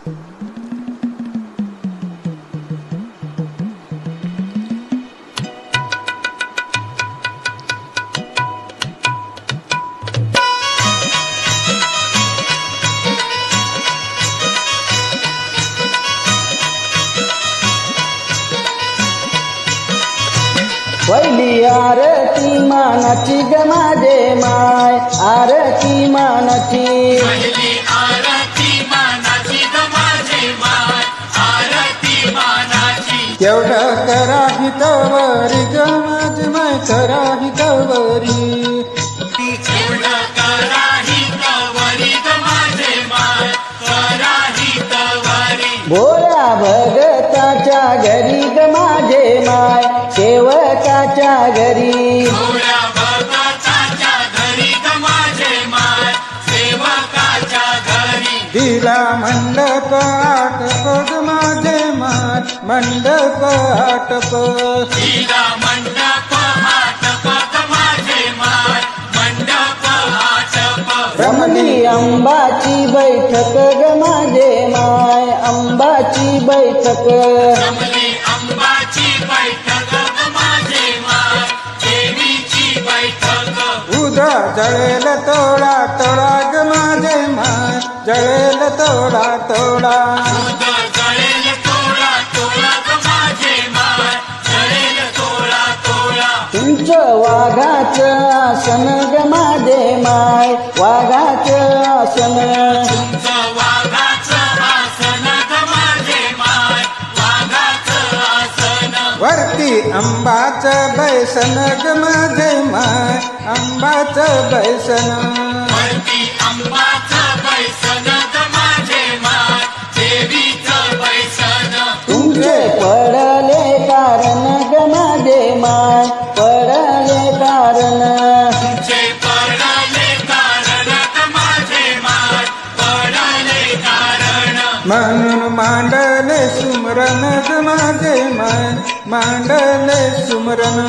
पहिली आरती मानाची ग माझे माय, आरती मानाची. पहिली आरती मानाची ग माझे माय, आरती मानाची. तेवढं करा हितवरी ग माझे माय, करा हितवरी. तेवढं करा हितवरी ग माझे माय, करा हितवरी. भोळ्या भगताच्या घरी ग माझे माय, सेवकाच्या घरी. भोळ्या भगताच्या घरी ग माझे माय, सेवकाच्या घरी. दिला मंडप आटप ग माझे माय, मंडप आटप. दिला मंडप आटप ग माझे माय, मंडप आटप. रमली अंबाची बैठक ग माझे माय, अंबाची बैठक. रमली अंबाची बैठक ग माझे माय, देवीची बैठक. उदा जळेल तोडा तोडा ग माझे माय, जळेल तोडा तोडा. उदर जळेल तोडा तोडा ग माझे माय, जळेल तोडा तोडा. तुमचं वाघाचं आसन ग माझे माय, वाघाचं आसन. तुमचं वाघाचं आसन ग माझे माय, वाघाचं आसन. वरती अंबाचं बैसन ग माझे माय, अंबाचं बैसन. वरती अंबाचं बैसन ग माझे माय, देवीचं बैसन. तुमचे पडले कारण ग माझे माय, पडले कारण. तुमचे पडले कारण ग माझे माय, पडले कारण. म्हणून मांडले सुमरन ग माझे माय, मांडले सुमरन.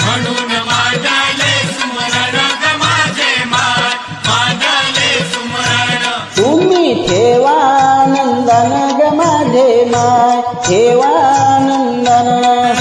म्हणून मांडले सुमरण ग माझे माय, मांडले सुमरण. तुम्ही ठेवा आनंदन ग माझे माय, ठेवा आनंदन.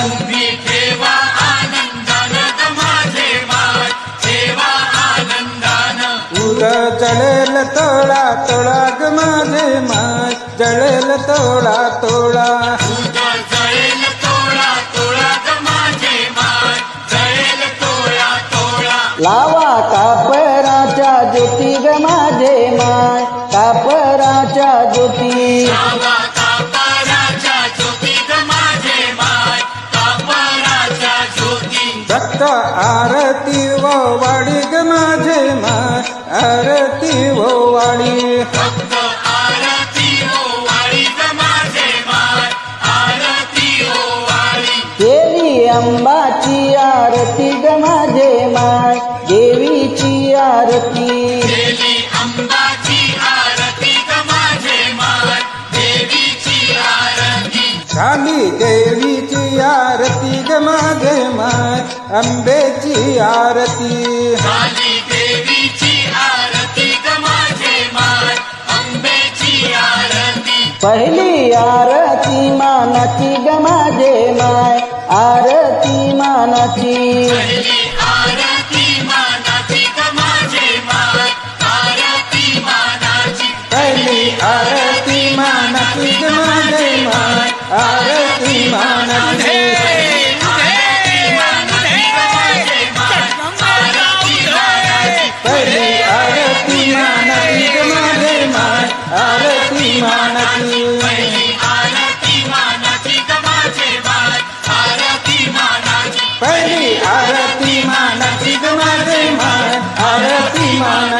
तुम्ही ठेवा आनंदान ग माझे माय, ठेवा आनंदान. उद जळेल तोडा तोडा ग माझे माय, जळेल तोडा तोडा. उदर जळेल तोडा तोडा ग माझे माय, जळेल तोडा तोडा. लावा कापराच्या ज्योती ग माझे माय, कापराच्या ज्योती. लावा कापराच्या ज्योती ग माझे माय, कापराच्या ज्योती. भक्त आरती वो वाडी ग माझे माय, आरती वो वाडी. फक्त आरती ओवाळी ग माझे माय, आरती ओवाळी. केली अंबाची आरती ग माझे माय, देवीची आरती. केली अंबाची आरती ग माझे माय, देवीची आरती. झाली देवीची आरती ग माझे माय, अंबेची आरती. झाली देवीची आरती ग माझे माय, अंबेची आरती. पहिली आरती मानाची ग माझे माय, आरती मानाची. पहिली आरती मानाची ग माझे माय, आरती मानाची. पहिली आरती मानाची ग माझे माय, आरती मानाची. पहिली आरती मानाची ग माझे माय, आरती मानाची. पहिली आरती मानाची ग माझे माय, आरती मानाची. पहिली आरती मानाची ग माझे माय, आरती मानाची.